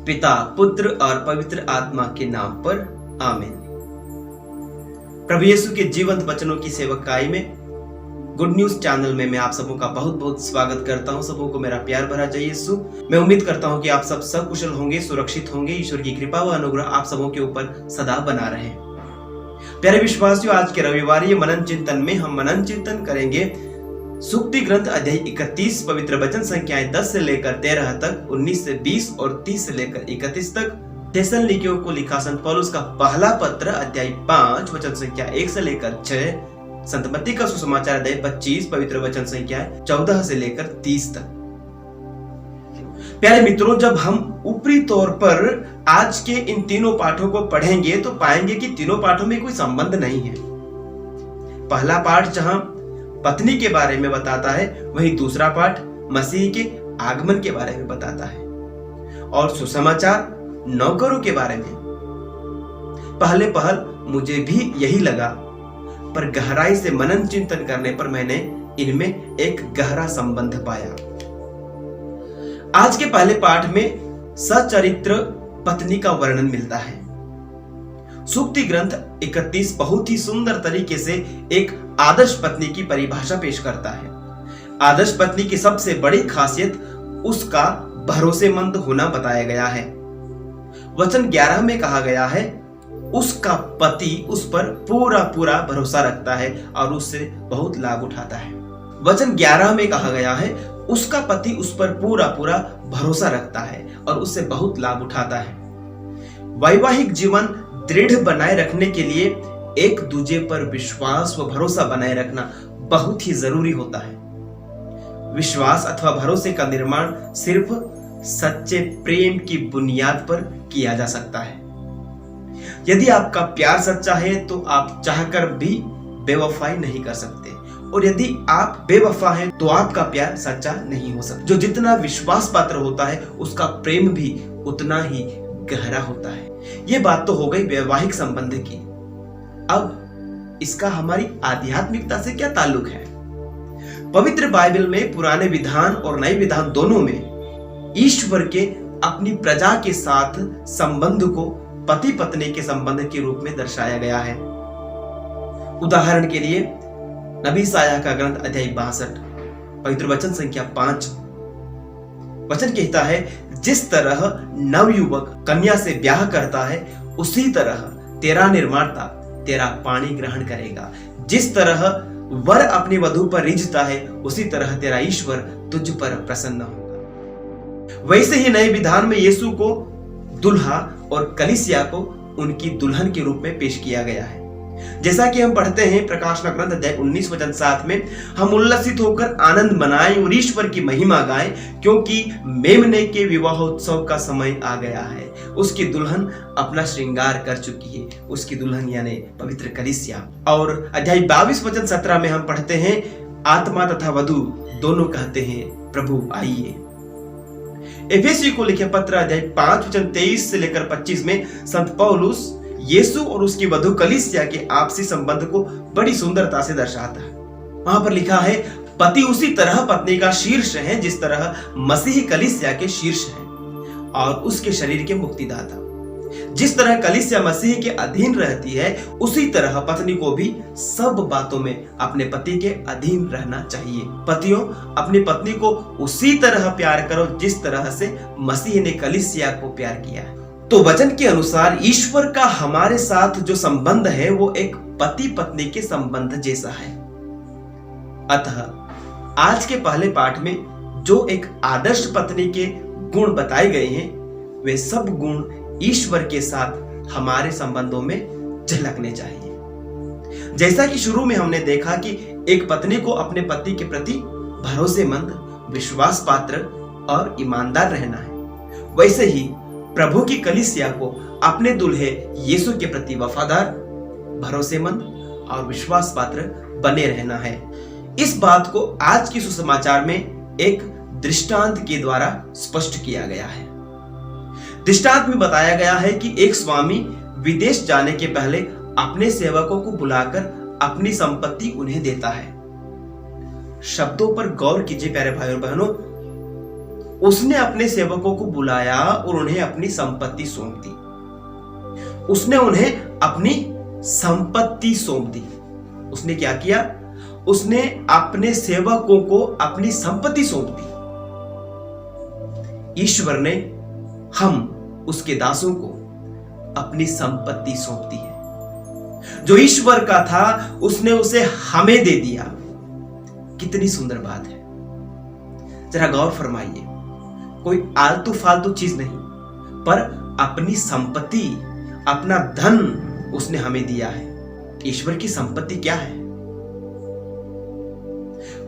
पिता, पुत्र और पवित्र आत्मा के नाम पर आमीन। प्रभु यीशु के जीवंत वचनों की सेवकाई में गुड न्यूज चैनल में मैं आप सबों का बहुत बहुत स्वागत करता हूं। सबों को मेरा प्यार भरा जय यीशु। मैं उम्मीद करता हूं कि आप सब सकुशल होंगे, सुरक्षित होंगे। ईश्वर की कृपा व अनुग्रह आप सबों के ऊपर सदा बना रहे। प्यारे विश्वासियों, आज के रविवार मनन चिंतन में हम मनन चिंतन करेंगे सूक्ति ग्रंथ अध्याय 31 पवित्र वचन संख्याएं 10 से लेकर 13 तक, 19 से 20 और 30 से लेकर 31 तक। थिस्सलुनीकियों को लिखा संत पौलुस का पहला पत्र अध्याय 5 वचन संख्या 1 से लेकर 6, संत मत्ती का सुसमाचार अध्याय 25 पवित्र वचन संख्या 14 से लेकर 30 तक। प्यारे मित्रों, जब हम ऊपरी तौर पर आज के इन तीनों पाठों को पढ़ेंगे तो पाएंगे कि तीनों पाठों में कोई संबंध नहीं है। पहला पाठ जहां पत्नी के बारे में बताता है, वहीं दूसरा पाठ मसीह के आगमन के बारे में बताता है और सुसमाचार नौकरों के बारे में। पहले पहल मुझे भी यही लगा, पर गहराई से मनन चिंतन करने पर मैंने इनमें एक गहरा संबंध पाया। आज के पहले पाठ में सचरित्र पत्नी का वर्णन मिलता है। सूक्ति ग्रंथ 31 बहुत ही सुंदर तरीके से एक आदर्श पत्नी की परिभाषा पेश करता है। आदर्श पत्नी की सबसे बड़ी खासियत उसका भरोसेमंद होना बताया गया है। वचन 11 में कहा गया है, उसका पति उस पर पूरा पूरा भरोसा रखता है और उससे बहुत लाभ उठाता है। वचन 11 में कहा गया है, उसका पति उस पर पूरा पूरा भरोसा रखता है और उससे बहुत लाभ उठाता है। वैवाहिक जीवन दृढ़ बनाए रखने के लिए एक दूसरे पर विश्वास व भरोसा बनाए रखना बहुत ही जरूरी होता है। विश्वास अथवा भरोसे का निर्माण सिर्फ सच्चे प्रेम की बुनियाद पर किया जा सकता है। यदि आपका प्यार सच्चा है तो आप चाहकर भी बेवफाई नहीं कर सकते, और यदि आप बेवफा हैं तो आपका प्यार सच्चा नहीं हो सकता। जो जितना विश्वास पात्र होता है उसका प्रेम भी उतना ही गहरा होता है। ये बात तो हो गई वैवाहिक संबंध की। अब इसका हमारी आध्यात्मिकता से क्या ताल्लुक है? पवित्र बाइबल में पुराने विधान और नए विधान दोनों में ईश्वर के अपनी प्रजा के साथ संबंध को पति पत्नी के संबंध के रूप में दर्शाया गया है। उदाहरण के लिए नबी साया का ग्रंथ अध्याय 62 पवित्र वचन संख्या 5 वचन कहता है, जिस तरह नवयुवक कन्या से ब्याह करता है उसी तरह तेरा निर्माता तेरा पानी ग्रहण करेगा। जिस तरह वर अपनी वधू पर रिझता है उसी तरह तेरा ईश्वर तुझ पर प्रसन्न होगा। वैसे ही नए विधान में यीशु को दुल्हा और कलीसिया को उनकी दुल्हन के रूप में पेश किया गया है। जैसा कि हम पढ़ते हैं प्रकाशना ग्रंथ अध्याय 19 वचन 7 में, हम उल्लसित होकर आनंद मनाएं और ईश्वर की महिमा गाएं, क्योंकि मेमने के विवाहोत्सव का समय आ गया है। उसकी दुल्हन अपना श्रृंगार कर चुकी है, उसकी दुल्हन यानी पवित्र कलीसिया। और अध्याय 22 वचन 17 में हम पढ़ते हैं, आत्मा तथा वधू दोनों कहते हैं, प्रभु आइए। एफेसियों को लिखे पत्र अध्याय 5 वचन 23 से लेकर 25 में संत पौलुस यीशु और उसकी वधू कलीसिया के आपसी संबंध को बड़ी सुंदरता से दर्शाता है। वहां पर लिखा है, पति उसी तरह पत्नी का शीर्ष है जिस तरह मसीह कलीसिया के शीर्ष है और उसके शरीर के मुक्तिदाता। जिस तरह कलीसिया मसीह के अधीन रहती है उसी तरह पत्नी को भी सब बातों में अपने पति के अधीन रहना चाहिए। पतियों, अपनी पत्नी को उसी तरह प्यार करो जिस तरह से मसीह ने कलीसिया को प्यार किया है। तो वचन के अनुसार ईश्वर का हमारे साथ जो संबंध है वो एक पति पत्नी के संबंध जैसा है। अतः आज के पहले पाठ में जो एक आदर्श पत्नी के गुण बताए गए हैं वे सब गुण ईश्वर के साथ हमारे संबंधों में झलकने चाहिए। जैसा कि शुरू में हमने देखा कि एक पत्नी को अपने पति के प्रति भरोसेमंद, विश्वास पात्र और ईमानदार रहना है, वैसे ही प्रभु की कलीसिया को अपने दुल्हे यीशु के प्रति वफादार, भरोसेमंद और विश्वास पात्र बने रहना है। इस बात को आज की सुसमाचार में एक दृष्टांत के द्वारा स्पष्ट किया गया है। दृष्टांत में बताया गया है कि एक स्वामी विदेश जाने के पहले अपने सेवकों को बुलाकर अपनी संपत्ति उन्हें देता है। शब्दों पर गौर कीजिए प्यारे भाइयों और बहनों। उसने अपने सेवकों को बुलाया और उन्हें अपनी संपत्ति सौंप दी। उसने उन्हें अपनी संपत्ति सौंप दी। उसने क्या किया? उसने अपने सेवकों को अपनी संपत्ति सौंप दी। ईश्वर ने हम उसके दासों को अपनी संपत्ति सौंप दी है। जो ईश्वर का था उसने उसे हमें दे दिया। कितनी सुंदर बात है। जरा गौर फरमाइए, कोई आलतू फालतू चीज नहीं, पर अपनी संपत्ति, अपना धन उसने हमें दिया है। ईश्वर की संपत्ति क्या है?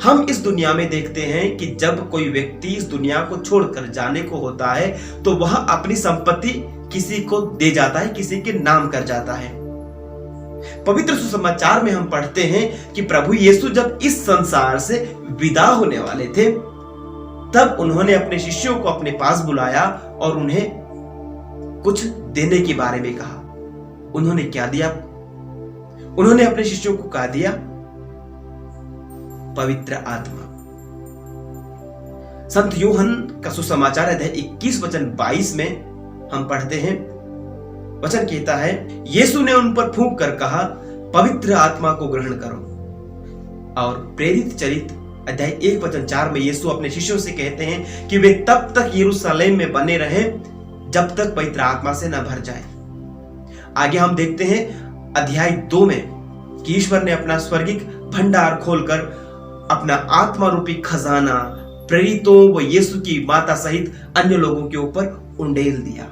हम इस दुनिया में देखते हैं कि जब कोई व्यक्ति इस दुनिया को छोड़कर जाने को होता है तो वह अपनी संपत्ति किसी को दे जाता है, किसी के नाम कर जाता है। पवित्र सुसमाचार में हम पढ़ते हैं कि प्रभु यीशु जब इस संसार से विदा होने वाले थे तब उन्होंने अपने शिष्यों को अपने पास बुलाया और उन्हें कुछ देने के बारे में कहा। उन्होंने क्या दिया? उन्होंने अपने शिष्यों को क्या दिया? पवित्र आत्मा। संत यूहन का सुसमाचार अध्याय 21 वचन 22 में हम पढ़ते हैं, वचन कहता है, यीशु ने उन पर फूंक कर कहा, पवित्र आत्मा को ग्रहण करो। और प्रेरित चरित अध्याय 1 वचन 4 में यीशु अपने शिष्यों से कहते हैं कि वे तब तक यरूशलेम में बने रहें जब तक पवित्र आत्मा से न भर जाए। आगे हम देखते हैं अध्याय 2 में कि ईश्वर ने अपना स्वर्गिक भंडार खोलकर अपना आत्मा रूपी खजाना प्रेरितों व यीशु की माता सहित अन्य लोगों के ऊपर उंडेल दिया।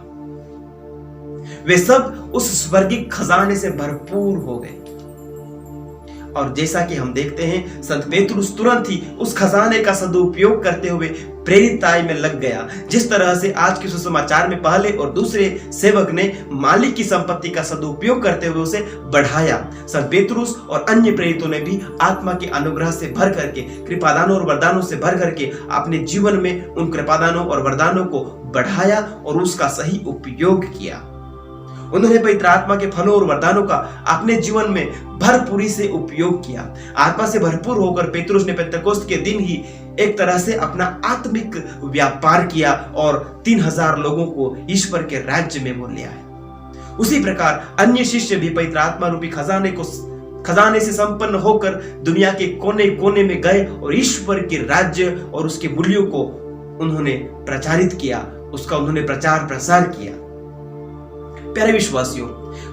वे सब उस स्वर्गिक खजाने से भरपूर हो गए। और जैसा कि हम देखते हैं, संत पेतरुस तुरंत ही उस खजाने का सदुपयोग करते हुए प्रेरिताई में लग गया। जिस तरह से आज के सुसमाचार में पहले और दूसरे सेवक ने मालिक की संपत्ति का सदुपयोग करते हुए उसे बढ़ाया, संत पेतरुस और अन्य प्रेरितों ने भी आत्मा के अनुग्रह से भर करके, कृपादानों और वरदानों से भर करके अपने जीवन में उन कृपादानों और वरदानों को बढ़ाया और उसका सही उपयोग किया। उन्होंने पवित्र आत्मा के फलों और वरदानों का अपने जीवन में भरपूरी से उपयोग किया। आत्मा से भरपूर होकर पेतरुस ने पेंतकोस्त के दिन ही एक तरह से अपना आत्मिक व्यापार किया और 3000 लोगों को ईश्वर के राज्य में मोल लिया है। उसी प्रकार अन्य शिष्य भी पवित्र आत्मा रूपी खजाने से संपन्न होकर दुनिया के कोने कोने में गए और ईश्वर के राज्य और उसके मूल्यों को उन्होंने प्रचारित किया, उसका उन्होंने प्रचार प्रसार किया। प्यारे विश्वासियों,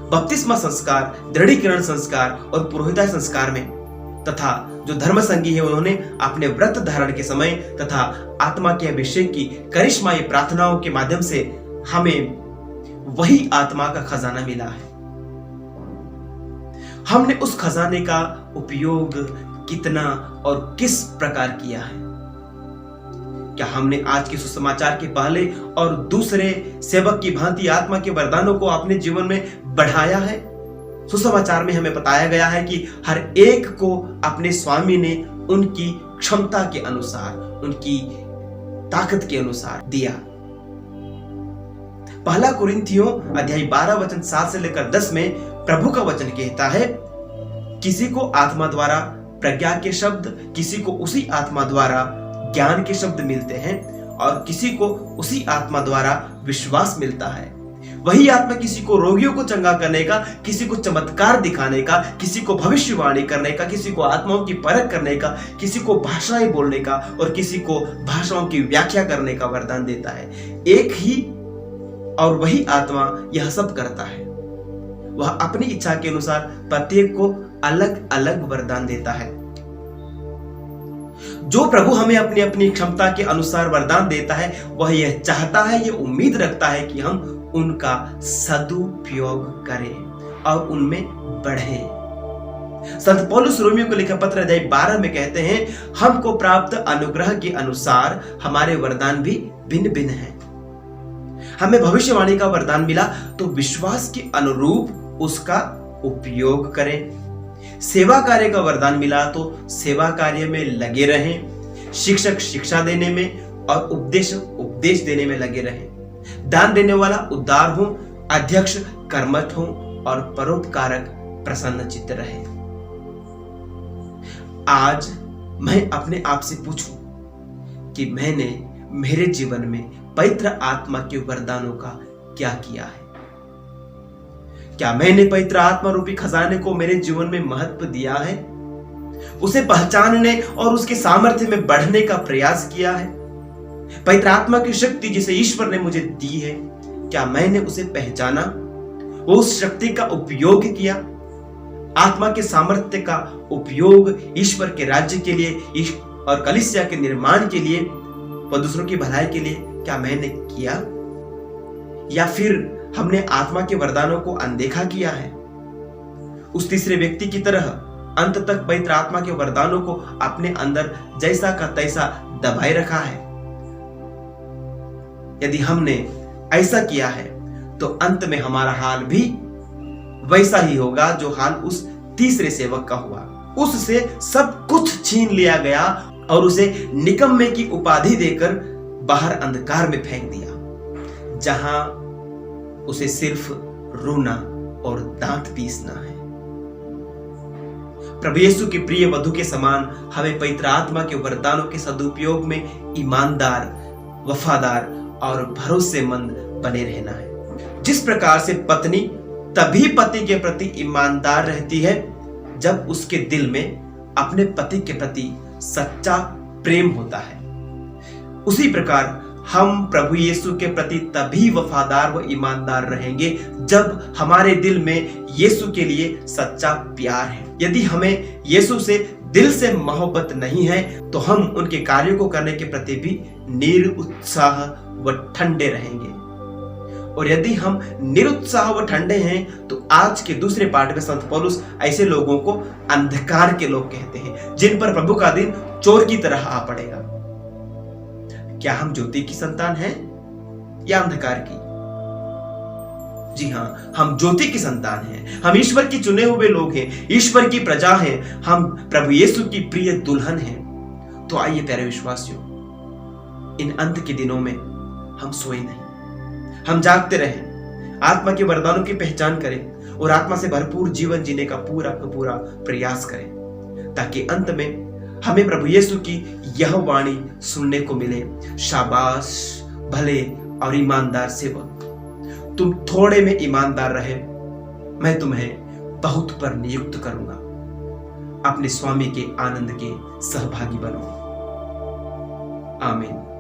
बपतिस्मा संस्कार, दृढ़ीकरण संस्कार और पुरोहिता संस्कार में तथा जो धर्म संगी है उन्होंने अपने व्रत धारण के समय तथा आत्मा के अभिषेक की करिश्माई प्रार्थनाओं के माध्यम से हमें वही आत्मा का खजाना मिला है। हमने उस खजाने का उपयोग कितना और किस प्रकार किया है? क्या हमने आज के सुसमाचार के पहले और दूसरे सेवक की भांति आत्मा के वरदानों को अपने जीवन में बढ़ाया है? सुसमाचार में हमें बताया गया है कि हर एक को अपने स्वामी ने उनकी क्षमता के अनुसार, उनकी ताकत के अनुसार दिया। पहला कुरिन्थियों अध्याय 12 वचन 7 से लेकर 10 में प्रभु का वचन कहता है, किसी को आत्मा द्वारा प्रज्ञा के शब्द, किसी को उसी आत्मा द्वारा ज्ञान के शब्द मिलते हैं और किसी को उसी आत्मा द्वारा विश्वास मिलता है। वही आत्मा किसी को रोगियों को चंगा करने का, किसी को चमत्कार दिखाने का, किसी को भविष्यवाणी करने का, किसी को आत्माओं की परख करने का, किसी को भाषाएं बोलने का और किसी को भाषाओं की व्याख्या करने का वरदान देता है। एक ही और वही आत्मा यह सब करता है। वह अपनी इच्छा के अनुसार प्रत्येक को अलग अलग वरदान देता है। जो प्रभु हमें अपनी अपनी क्षमता के अनुसार वरदान देता है, वह यह चाहता है, यह उम्मीद रखता है कि हम उनका सदुपयोग करें और उनमें बढ़ें। संत पौलुस रोमियो को लिखा पत्र अध्याय 12 में कहते हैं, हमको प्राप्त अनुग्रह के अनुसार हमारे वरदान भी भिन्न भिन्न हैं। हमें भविष्यवाणी का वरदान मिला तो विश्वास के अनुरूप उसका उपयोग करें। सेवा कार्य का वरदान मिला तो सेवा कार्य में लगे रहें। शिक्षक शिक्षा देने में और उपदेश देने में लगे रहें। दान देने वाला उदार हो, अध्यक्ष कर्मठ हो और परोपकारक प्रसन्नचित्त रहे। आज मैं अपने आप से पूछूं कि मैंने मेरे जीवन में पवित्र आत्मा के वरदानों का क्या किया है? क्या मैंने पवित्र आत्मा रूपी खजाने को मेरे जीवन में महत्व दिया है? उसे पहचानने और उसके सामर्थ्य में बढ़ने का प्रयास किया है? पवित्र आत्मा की शक्ति जिसे ईश्वर ने मुझे दी है, क्या मैंने उसे पहचाना, उस शक्ति का उपयोग किया? आत्मा के सामर्थ्य का उपयोग ईश्वर के राज्य के लिए और कलीसिया के निर्माण के लिए व दूसरों की भलाई के लिए क्या मैंने किया? या फिर हमने आत्मा के वरदानों को अनदेखा किया है? उस तीसरे व्यक्ति की तरह अंत तक पवित्र आत्मा के वरदानों को अपने अंदर जैसा का तैसा दबाए रखा है? यदि हमने ऐसा किया है तो अंत में हमारा हाल भी वैसा ही होगा जो हाल उस तीसरे सेवक का हुआ। उससे सब कुछ छीन लिया गया और उसे निकम्मे की उपाधि देकर बाहर अंधकार में फेंक दिया, जहां उसे सिर्फ रोना और दांत पीसना है। प्रभु यीशु की प्रिय वधु के समान हमें पवित्र आत्मा के वरदानों के सदुपयोग में ईमानदार, वफादार और भरोसेमंद बने रहना है। जिस प्रकार से पत्नी तभी पति के प्रति ईमानदार रहती है जब उसके दिल में अपने पति के प्रति सच्चा प्रेम होता है, उसी प्रकार हम प्रभु यीशु के प्रति तभी वफादार व ईमानदार रहेंगे जब हमारे दिल में यीशु के लिए सच्चा प्यार है। यदि हमें यीशु से दिल से मोहब्बत नहीं है तो हम उनके कार्यों को करने के प्रति भी निरुत्साह व ठंडे रहेंगे। और यदि हम निरुत्साह व ठंडे हैं तो आज के दूसरे पाठ में संत पौलुस ऐसे लोगों को अंधकार के लोग कहते हैं, जिन पर प्रभु का दिन चोर की तरह आ पड़ेगा। क्या हम ज्योति की संतान हैं या अंधकार की? जी हाँ, हम ज्योति की संतान हैं। हम ईश्वर की चुने हुए लोग हैं, ईश्वर की प्रजा हैं। हम प्रभु यीशु की प्रिय दुल्हन हैं। तो आइए प्यारे विश्वासियों, इन अंत के दिनों में हम सोए नहीं, हम जागते रहें, आत्मा के वरदानों की पहचान करें और आत्मा से भरपूर जीवन जीने का पूरा प्रयास करें, ताकि अंत में हमें प्रभु यीशु की यह वाणी सुनने को मिले, शाबाश भले और ईमानदार सेवक, तुम थोड़े में ईमानदार रहे, मैं तुम्हें बहुत पर नियुक्त करूंगा। अपने स्वामी के आनंद के सहभागी बनो। आमीन।